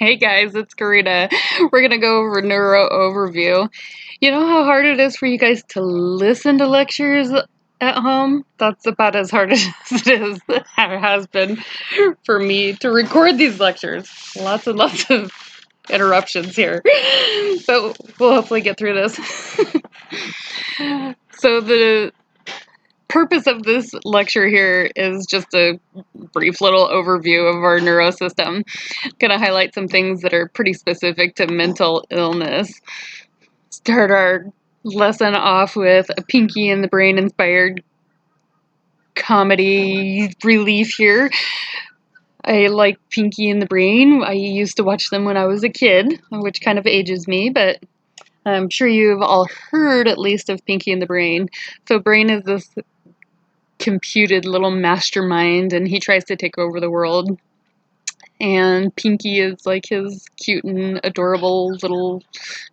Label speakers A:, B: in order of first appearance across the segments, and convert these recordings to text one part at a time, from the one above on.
A: Hey guys, it's Karina. We're gonna go over Neuro Overview. You know how hard it is for you guys to listen to lectures at home? That's about as hard as it is, or has been for me to record these lectures. Lots and lots of interruptions here, but we'll hopefully get through this. So the purpose of this lecture here is just a brief little overview of our neurosystem. Going to highlight some things that are pretty specific to mental illness. Start our lesson off with a Pinky and the Brain inspired comedy relief here. I like Pinky and the Brain. I used to watch them when I was a kid, which kind of ages me, but I'm sure you've all heard at least of Pinky and the Brain. So Brain is this computed little mastermind, and he tries to take over the world. And Pinky is like his cute and adorable little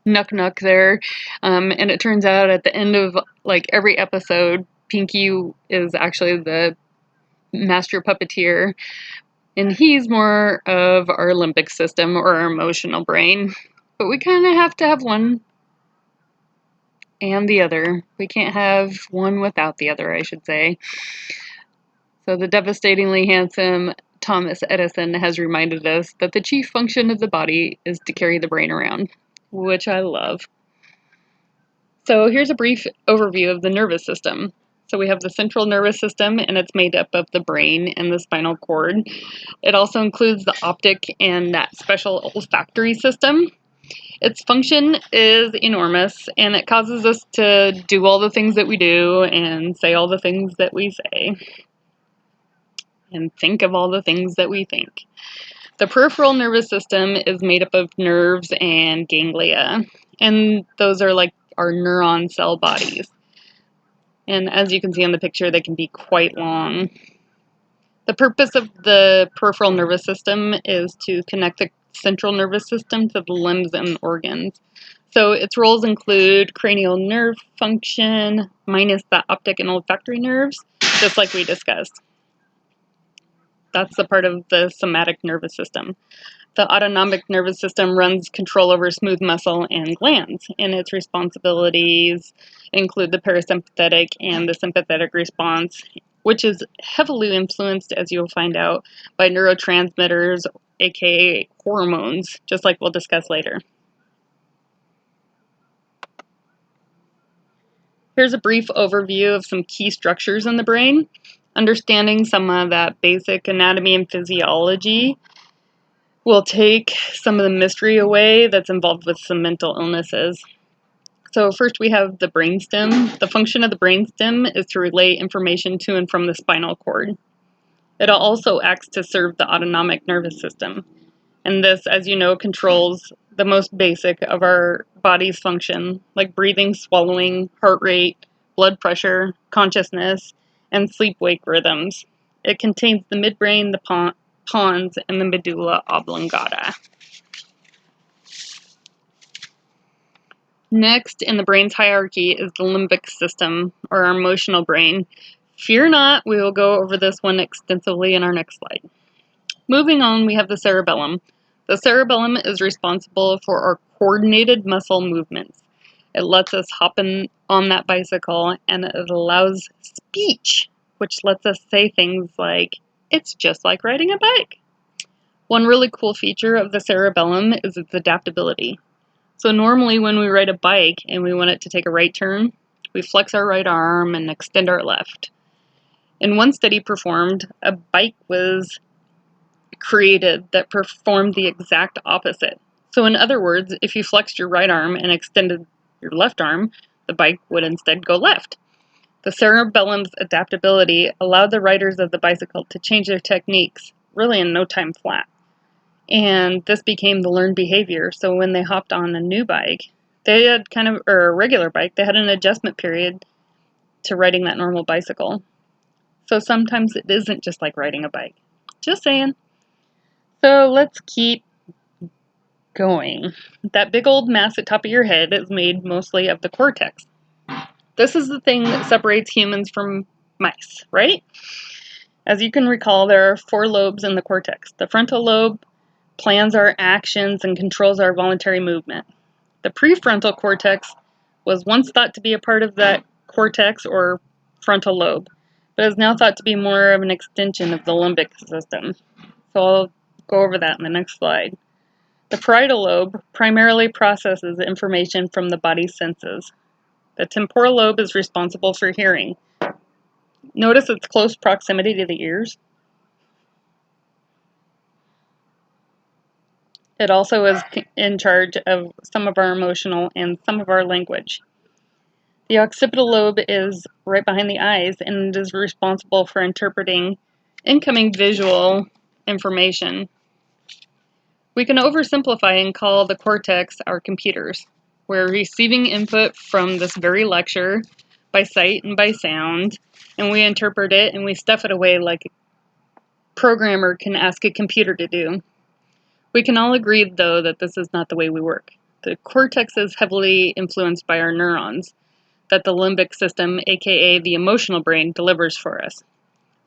A: nuck there. And it turns out at the end of like every episode, Pinky is actually the master puppeteer. And he's more of our limbic system or our emotional brain. But we kind of have to have one and the other. We can't have one without the other, I should say. So the devastatingly handsome Thomas Edison has reminded us that the chief function of the body is to carry the brain around, which I love. So here's a brief overview of the nervous system. So we have the central nervous system, and it's made up of the brain and the spinal cord. It also includes the optic and that special olfactory system. Its function is enormous, and it causes us to do all the things that we do and say all the things that we say and think of all the things that we think. The peripheral nervous system is made up of nerves and ganglia, and those are like our neuron cell bodies. And as you can see in the picture, they can be quite long. The purpose of the peripheral nervous system is to connect the central nervous system to the limbs and organs. So its roles include cranial nerve function, minus the optic and olfactory nerves, just like we discussed. That's the part of the somatic nervous system. The autonomic nervous system runs control over smooth muscle and glands, and its responsibilities include the parasympathetic and the sympathetic response, which is heavily influenced, as you'll find out, by neurotransmitters, aka hormones, just like we'll discuss later. Here's a brief overview of some key structures in the brain. Understanding some of that basic anatomy and physiology will take some of the mystery away that's involved with some mental illnesses. So first we have the brainstem. The function of the brainstem is to relay information to and from the spinal cord. It also acts to serve the autonomic nervous system. And this, as you know, controls the most basic of our body's function, like breathing, swallowing, heart rate, blood pressure, consciousness, and sleep-wake rhythms. It contains the midbrain, the pons, and the medulla oblongata. Next in the brain's hierarchy is the limbic system, or our emotional brain. Fear not, we will go over this one extensively in our next slide. Moving on, we have the cerebellum. The cerebellum is responsible for our coordinated muscle movements. It lets us hop on that bicycle, and it allows speech, which lets us say things like, "It's just like riding a bike." One really cool feature of the cerebellum is its adaptability. So normally when we ride a bike and we want it to take a right turn, we flex our right arm and extend our left. In one study performed, a bike was created that performed the exact opposite. So in other words, if you flexed your right arm and extended your left arm, the bike would instead go left. The cerebellum's adaptability allowed the riders of the bicycle to change their techniques really in no time flat. And this became the learned behavior. So when they hopped on a new bike, they had or a regular bike, they had an adjustment period to riding that normal bicycle. So sometimes it isn't just like riding a bike. Just saying. So let's keep going. That big old mass at top of your head is made mostly of the cortex. This is the thing that separates humans from mice, right? As you can recall, there are 4 lobes in the cortex. The frontal lobe plans our actions, and controls our voluntary movement. The prefrontal cortex was once thought to be a part of that cortex or frontal lobe, but is now thought to be more of an extension of the limbic system. So I'll go over that in the next slide. The parietal lobe primarily processes information from the body's senses. The temporal lobe is responsible for hearing. Notice its close proximity to the ears. It also is in charge of some of our emotional and some of our language. The occipital lobe is right behind the eyes and is responsible for interpreting incoming visual information. We can oversimplify and call the cortex our computers. We're receiving input from this very lecture by sight and by sound, and we interpret it and we stuff it away like a programmer can ask a computer to do. We can all agree, though, that this is not the way we work. The cortex is heavily influenced by our neurons that the limbic system, aka the emotional brain, delivers for us.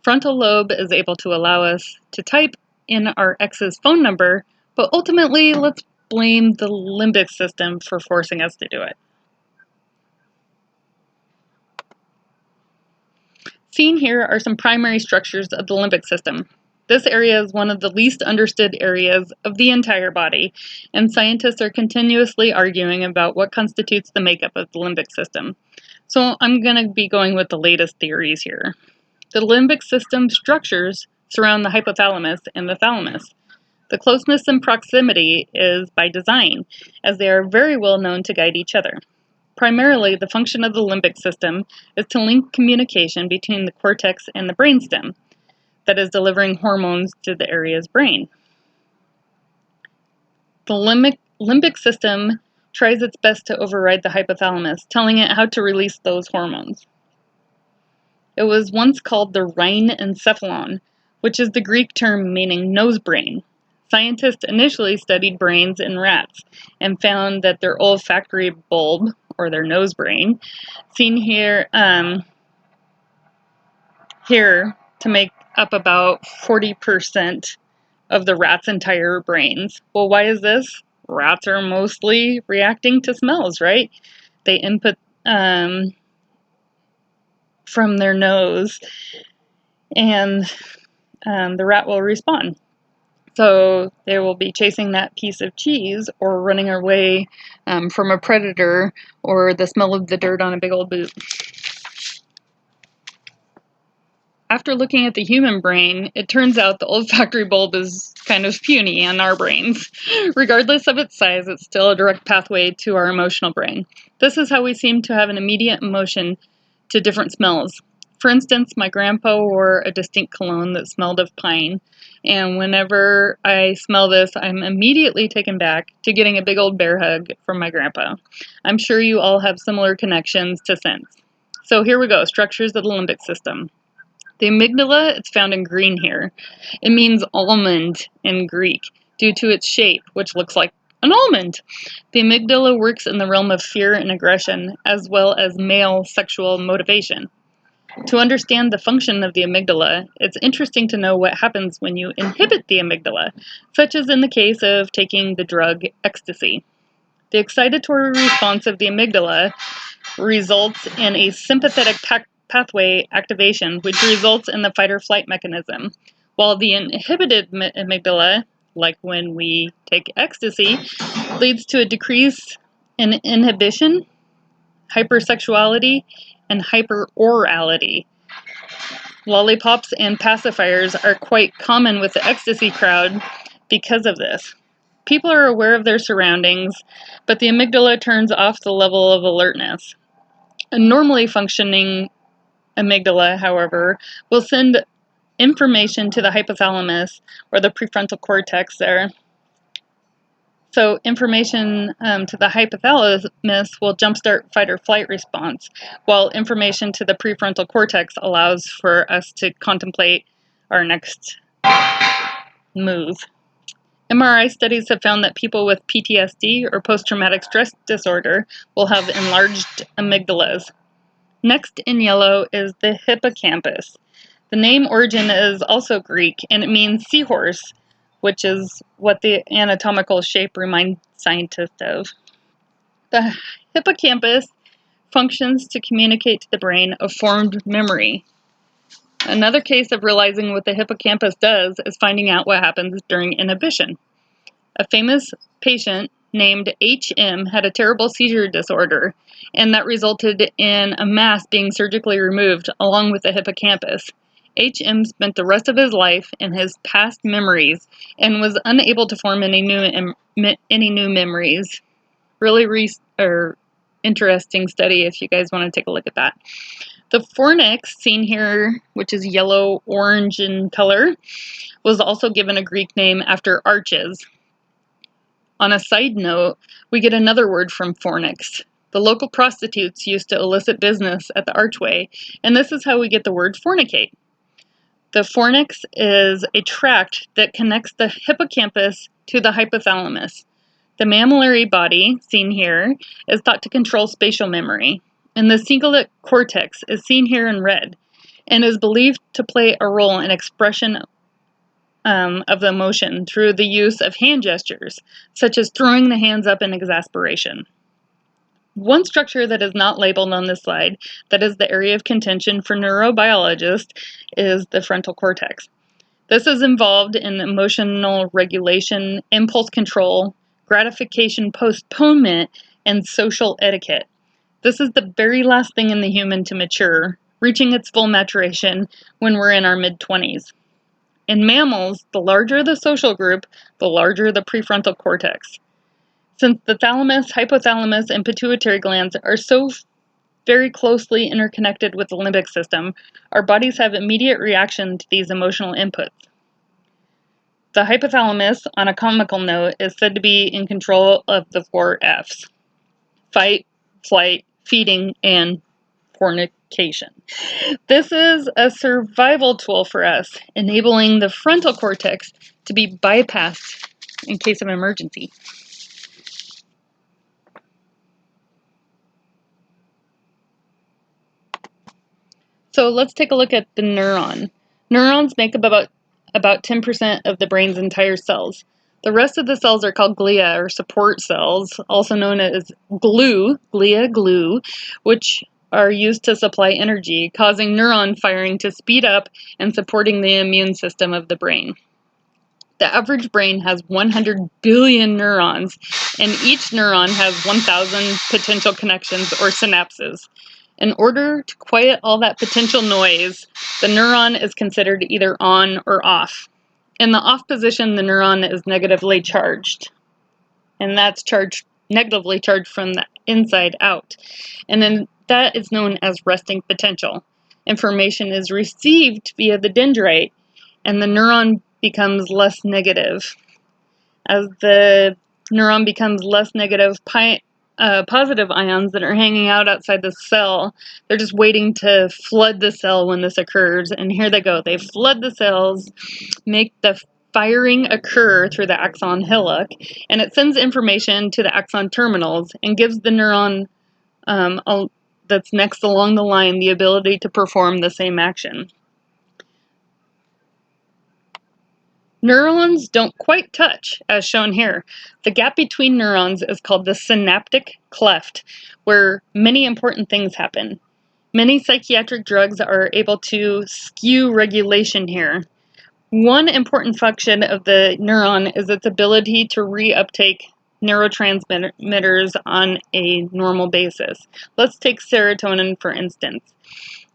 A: Frontal lobe is able to allow us to type in our ex's phone number, but ultimately let's blame the limbic system for forcing us to do it. Seen here are some primary structures of the limbic system. This area is one of the least understood areas of the entire body, and scientists are continuously arguing about what constitutes the makeup of the limbic system. So I'm going to be going with the latest theories here. The limbic system structures surround the hypothalamus and the thalamus. The closeness and proximity is by design, as they are very well known to guide each other. Primarily, the function of the limbic system is to link communication between the cortex and the brainstem, that is delivering hormones to the area's brain. The limbic system tries its best to override the hypothalamus, telling it how to release those hormones. It was once called the rhine-encephalon, which is the Greek term meaning nose brain. Scientists initially studied brains in rats and found that their olfactory bulb, or their nose brain, seen here to make up about 40% of the rat's entire brains. Well, why is this? Rats are mostly reacting to smells, right? They input from their nose, and the rat will respond. So they will be chasing that piece of cheese or running away from a predator or the smell of the dirt on a big old boot. After looking at the human brain, it turns out the olfactory bulb is kind of puny in our brains. Regardless of its size, it's still a direct pathway to our emotional brain. This is how we seem to have an immediate emotion to different smells. For instance, my grandpa wore a distinct cologne that smelled of pine, and whenever I smell this, I'm immediately taken back to getting a big old bear hug from my grandpa. I'm sure you all have similar connections to scents. So here we go, structures of the limbic system. The amygdala, it's found in green here. It means almond in Greek due to its shape, which looks like an almond. The amygdala works in the realm of fear and aggression, as well as male sexual motivation. To understand the function of the amygdala, it's interesting to know what happens when you inhibit the amygdala, such as in the case of taking the drug ecstasy. The excitatory response of the amygdala results in a sympathetic pathway activation, which results in the fight or flight mechanism, while the inhibited amygdala, like when we take ecstasy, leads to a decrease in inhibition, hypersexuality, and hyperorality. Lollipops and pacifiers are quite common with the ecstasy crowd because of this. People are aware of their surroundings, but the amygdala turns off the level of alertness. A normally functioning amygdala, however, will send information to the hypothalamus or the prefrontal cortex there. So information to the hypothalamus will jumpstart fight or flight response, while information to the prefrontal cortex allows for us to contemplate our next move. MRI studies have found that people with PTSD or post-traumatic stress disorder will have enlarged amygdalas. Next in yellow is the hippocampus. The name origin is also Greek, and it means seahorse, which is what the anatomical shape reminds scientists of. The hippocampus functions to communicate to the brain a formed memory. Another case of realizing what the hippocampus does is finding out what happens during inhibition. A famous patient named HM had a terrible seizure disorder, and that resulted in a mass being surgically removed along with the hippocampus. HM spent the rest of his life in his past memories and was unable to form any new memories. Really interesting study if you guys want to take a look at that. The fornix, seen here, which is yellow-orange in color, was also given a Greek name after arches. On a side note, we get another word from fornix. The local prostitutes used to elicit business at the archway, and this is how we get the word fornicate. The fornix is a tract that connects the hippocampus to the hypothalamus. The mammillary body, seen here, is thought to control spatial memory, and the cingulate cortex is seen here in red, and is believed to play a role in expression of the emotion through the use of hand gestures, such as throwing the hands up in exasperation. One structure that is not labeled on this slide, that is the area of contention for neurobiologists, is the frontal cortex. This is involved in emotional regulation, impulse control, gratification postponement, and social etiquette. This is the very last thing in the human to mature, reaching its full maturation when we're in our mid-20s. In mammals, the larger the social group, the larger the prefrontal cortex. Since the thalamus, hypothalamus, and pituitary glands are so very closely interconnected with the limbic system, our bodies have immediate reaction to these emotional inputs. The hypothalamus, on a comical note, is said to be in control of the 4 F's: fight, flight, feeding, and fornication. This is a survival tool for us, enabling the frontal cortex to be bypassed in case of emergency. So let's take a look at the neuron. Neurons make up about 10% of the brain's entire cells. The rest of the cells are called glia, or support cells, also known as glia glue, which are used to supply energy, causing neuron firing to speed up and supporting the immune system of the brain. The average brain has 100 billion neurons, and each neuron has 1,000 potential connections or synapses. In order to quiet all that potential noise, the neuron is considered either on or off. In the off position, the neuron is negatively charged, and that's negatively charged from the inside out. And then that is known as resting potential. Information is received via the dendrite, and the neuron becomes less negative. As the neuron becomes less negative, positive ions that are hanging out outside the cell, they're just waiting to flood the cell when this occurs, and here they go. They flood the cells, make the firing occur through the axon hillock, and it sends information to the axon terminals and gives the neuron that's next along the line the ability to perform the same action. Neurons don't quite touch, as shown here. The gap between neurons is called the synaptic cleft, where many important things happen. Many psychiatric drugs are able to skew regulation here. One important function of the neuron is its ability to reuptake neurotransmitters on a normal basis. Let's take serotonin, for instance.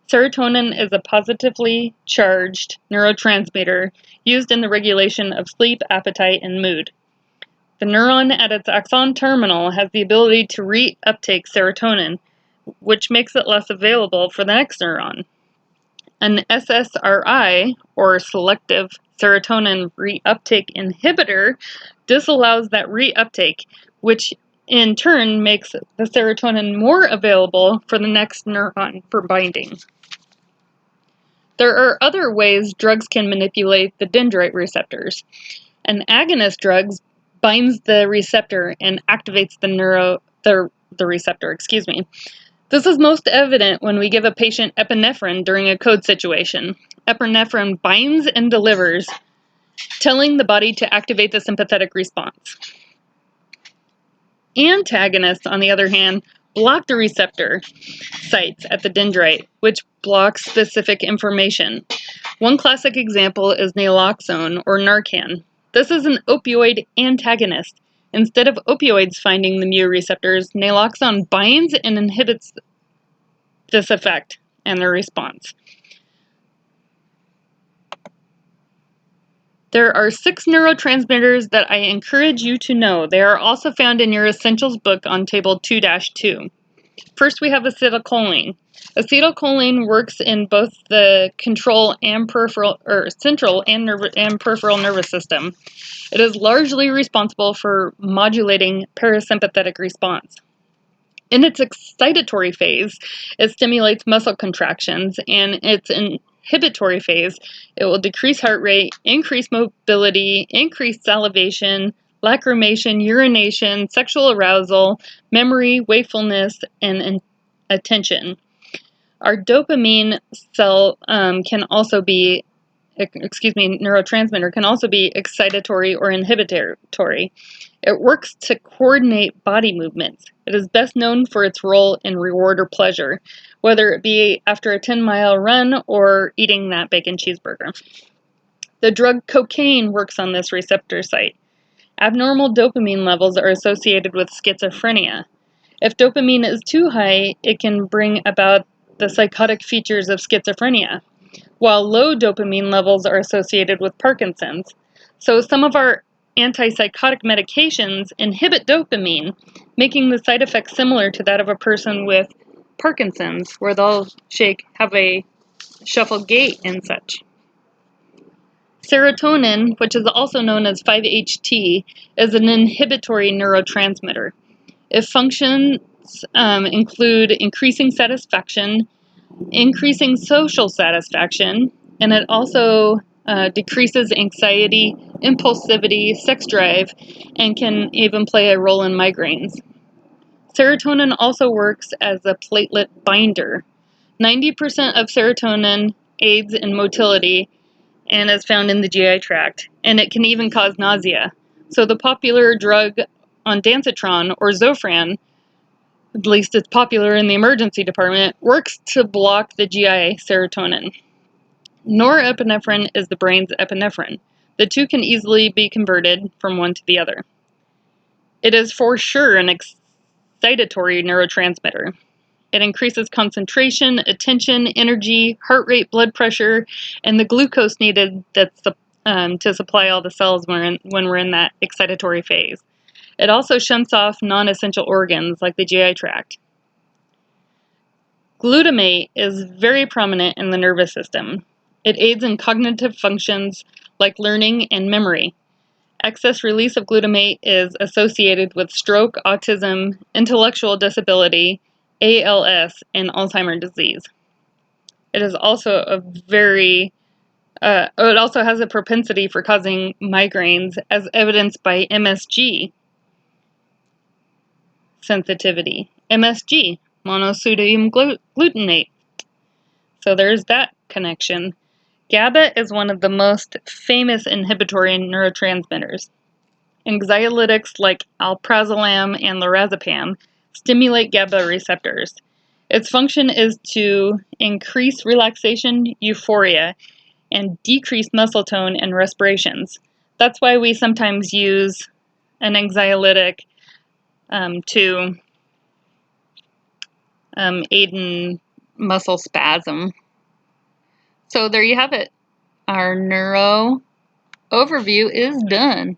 A: Serotonin is a positively charged neurotransmitter used in the regulation of sleep, appetite, and mood. The neuron at its axon terminal has the ability to reuptake serotonin, which makes it less available for the next neuron. An SSRI, or selective serotonin reuptake inhibitor, disallows that reuptake, which in turn makes the serotonin more available for the next neuron for binding. There are other ways drugs can manipulate the dendrite receptors. An agonist drug binds the receptor and activates the receptor. This is most evident when we give a patient epinephrine during a code situation. Epinephrine binds and delivers telling the body to activate the sympathetic response. Antagonists, on the other hand, block the receptor sites at the dendrite, which blocks specific information. One classic example is naloxone or Narcan. This is an opioid antagonist. Instead of opioids finding the mu receptors, naloxone binds and inhibits this effect and their response. There are 6 neurotransmitters that I encourage you to know. They are also found in your Essentials book on table 2-2. First, we have acetylcholine. Acetylcholine works in both the control and central and peripheral nervous system. It is largely responsible for modulating parasympathetic response. In its excitatory phase, it stimulates muscle contractions, and its inhibitory phase, it will decrease heart rate, increase mobility, increase salivation, lacrimation, urination, sexual arousal, memory, wakefulness, and attention. Our dopamine cell neurotransmitter can also be excitatory or inhibitory. It works to coordinate body movements. It is best known for its role in reward or pleasure, whether it be after a 10-mile run or eating that bacon cheeseburger. The drug cocaine works on this receptor site. Abnormal dopamine levels are associated with schizophrenia. If dopamine is too high, it can bring about the psychotic features of schizophrenia, while low dopamine levels are associated with Parkinson's. So some of our antipsychotic medications inhibit dopamine, making the side effects similar to that of a person with Parkinson's, where they'll have a shuffle gait and such. Serotonin, which is also known as 5-HT, is an inhibitory neurotransmitter. Its functions include increasing satisfaction, increasing social satisfaction, and it also decreases anxiety, impulsivity, sex drive, and can even play a role in migraines. Serotonin also works as a platelet binder. 90% of serotonin aids in motility and is found in the GI tract, and it can even cause nausea. So the popular drug ondansetron, or Zofran, at least it's popular in the emergency department, works to block the GI serotonin. Norepinephrine is the brain's epinephrine. The two can easily be converted from one to the other. It is for sure an excitatory neurotransmitter. It increases concentration, attention, energy, heart rate, blood pressure, and the glucose needed to supply all the cells when we're in that excitatory phase. It also shunts off non-essential organs like the GI tract. Glutamate is very prominent in the nervous system. It aids in cognitive functions like learning and memory. Excess release of glutamate is associated with stroke, autism, intellectual disability, ALS, and Alzheimer's disease. It is also it also has a propensity for causing migraines, as evidenced by MSG sensitivity. MSG, monosodium glutamate. So there's that connection. GABA is one of the most famous inhibitory neurotransmitters. Anxiolytics like alprazolam and lorazepam stimulate GABA receptors. Its function is to increase relaxation, euphoria, and decrease muscle tone and respirations. That's why we sometimes use an anxiolytic to aid in muscle spasm. So there you have it. Our neuro overview is done.